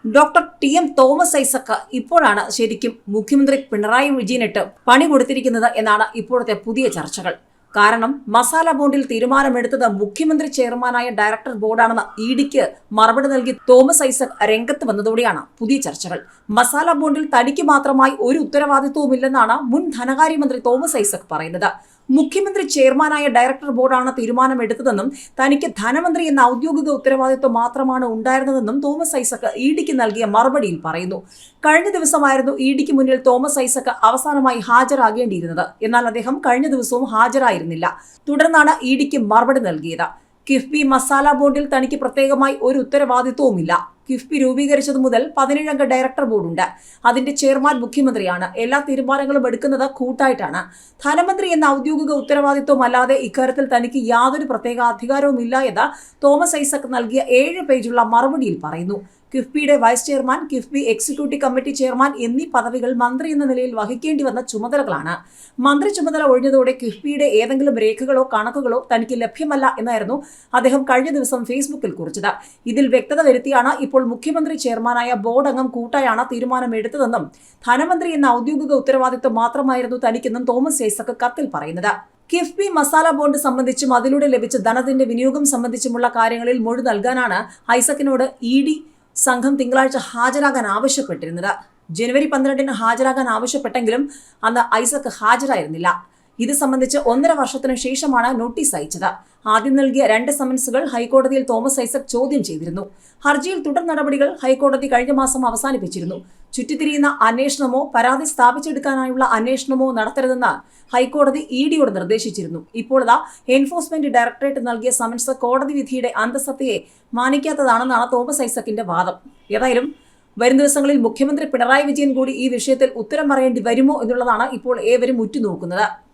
Doctor TM. Thomas Isaac ഇപ്പോഴാണ് ശരിക്കും മുഖ്യമന്ത്രി പിണറായി വിജയനിട്ട് പണി കൊടുത്തിരിക്കുന്നത് എന്നാണ് ഇപ്പോഴത്തെ പുതിയ ചർച്ചകൾ. കാരണം മസാല ബോണ്ടിൽ തീരുമാനമെടുത്തത് മുഖ്യമന്ത്രി ചെയർമാനായ ഡയറക്ടർ ബോർഡാണെന്ന് ഇഡിക്ക് മറുപടി നൽകി തോമസ് ഐസക് രംഗത്ത് വന്നതോടെയാണ് പുതിയ ചർച്ചകൾ. മസാല ബോണ്ടിൽ തനിക്ക് മാത്രമായി ഒരു ഉത്തരവാദിത്വവുമില്ലെന്നാണ് മുൻ ധനകാര്യമന്ത്രി തോമസ് ഐസക് പറയുന്നത്. മുഖ്യമന്ത്രി ചെയർമാനായ ഡയറക്ടർ ബോർഡാണ് തീരുമാനമെടുത്തതെന്നും തനിക്ക് ധനമന്ത്രി എന്ന ഔദ്യോഗിക ഉത്തരവാദിത്വം മാത്രമാണ് ഉണ്ടായിരുന്നതെന്നും തോമസ് ഐസക് ഇഡിക്ക് നൽകിയ മറുപടിയിൽ പറയുന്നു. കഴിഞ്ഞ ദിവസമായിരുന്നു ഇഡിക്ക് മുന്നിൽ തോമസ് ഐസക് അവസാനമായി ഹാജരാകേണ്ടിയിരുന്നത്. എന്നാൽ അദ്ദേഹം കഴിഞ്ഞ ദിവസവും ഹാജരായിരുന്നില്ല. തുടർന്നാണ് ഇഡിക്ക് മറുപടി നൽകിയത്. കിഫ്ബി മസാല ബോർഡിൽ തനിക്ക് പ്രത്യേകമായി ഒരു ഉത്തരവാദിത്വവുമില്ല. കിഫ്ബി രൂപീകരിച്ചതു മുതൽ 17 അംഗ ഡയറക്ടർ ബോർഡുണ്ട്. അതിന്റെ ചെയർമാൻ മുഖ്യമന്ത്രിയാണ്. എല്ലാ തീരുമാനങ്ങളും എടുക്കുന്നത് കൂട്ടായിട്ടാണ്. ധനമന്ത്രി എന്ന ഔദ്യോഗിക ഉത്തരവാദിത്വമല്ലാതെ ഇക്കാര്യത്തിൽ തനിക്ക് യാതൊരു പ്രത്യേക അധികാരവുമില്ല എന്ന് തോമസ് ഐസക് നൽകിയ 7 പേജുള്ള മറുപടിയിൽ പറയുന്നു. കിഫ്ബിയുടെ vice chairman, KIIFB executive committee chairman എന്നീ പദവികൾ മന്ത്രി എന്ന നിലയിൽ വഹിക്കേണ്ടി വന്ന ചുമതലകളാണ്. മന്ത്രി ചുമതല ഒഴിഞ്ഞതോടെ കിഫ്ബിയുടെ ഏതെങ്കിലും രേഖകളോ കണക്കുകളോ തനിക്ക് ലഭ്യമല്ല എന്നായിരുന്നു അദ്ദേഹം കഴിഞ്ഞ ദിവസം ഫേസ്ബുക്കിൽ കുറിച്ചത്. ഇതിൽ വ്യക്തത വരുത്തിയാണ് ഇപ്പോൾ മുഖ്യമന്ത്രി ചെയർമാനായ ബോർഡ് അംഗം കൂട്ടായാണ് തീരുമാനമെടുത്തതെന്നും ധനമന്ത്രി എന്ന ഔദ്യോഗിക ഉത്തരവാദിത്വം മാത്രമായിരുന്നു തനിക്കെന്നും തോമസ് ഐസക് കത്തിൽ പറയുന്നത്. കിഫ്ബി മസാല ബോണ്ട് സംബന്ധിച്ചും അതിലൂടെ ലഭിച്ച ധനത്തിന്റെ വിനിയോഗം സംബന്ധിച്ചുമുള്ള കാര്യങ്ങളിൽ മൊഴി നൽകാനാണ് ഐസക്കിനോട് ഇഡി സംഘം തിങ്കളാഴ്ച ഹാജരാകാൻ ആവശ്യപ്പെട്ടിരുന്നത്. ജനുവരി 12 ഹാജരാകാൻ ആവശ്യപ്പെട്ടെങ്കിലും അന്ന് ഐസക് ഹാജരായിരുന്നില്ല. ഇത് സംബന്ധിച്ച് 1.5 വർഷത്തിനു ശേഷമാണ് നോട്ടീസ് അയച്ചത്. ആദ്യം നൽകിയ 2 സമൻസുകൾ ഹൈക്കോടതിയിൽ തോമസ് ഐസക് ചോദ്യം ചെയ്തിരുന്നു. ഹർജിയിൽ തുടർ നടപടികൾ ഹൈക്കോടതി കഴിഞ്ഞ മാസം അവസാനിപ്പിച്ചിരുന്നു. ചുറ്റിത്തിരിയുന്ന അന്വേഷണമോ പരാതി സ്ഥാപിച്ചെടുക്കാനായുള്ള അന്വേഷണമോ നടത്തരുതെന്ന് ഹൈക്കോടതി ഇഡിയോട് നിർദ്ദേശിച്ചിരുന്നു. ഇപ്പോൾ എൻഫോഴ്സ്മെന്റ് ഡയറക്ടറേറ്റ് നൽകിയ സമൻസ് കോടതി വിധിയുടെ അന്തസത്തയെ മാനിക്കാത്തതാണെന്നാണ് തോമസ് ഐസക്കിന്റെ വാദം. ഏതായാലും വരും ദിവസങ്ങളിൽ മുഖ്യമന്ത്രി പിണറായി വിജയൻ കൂടി ഈ വിഷയത്തിൽ ഉത്തരം പറയേണ്ടി വരുമോ എന്നുള്ളതാണ് ഇപ്പോൾ ഏവരും ഉറ്റുനോക്കുന്നത്.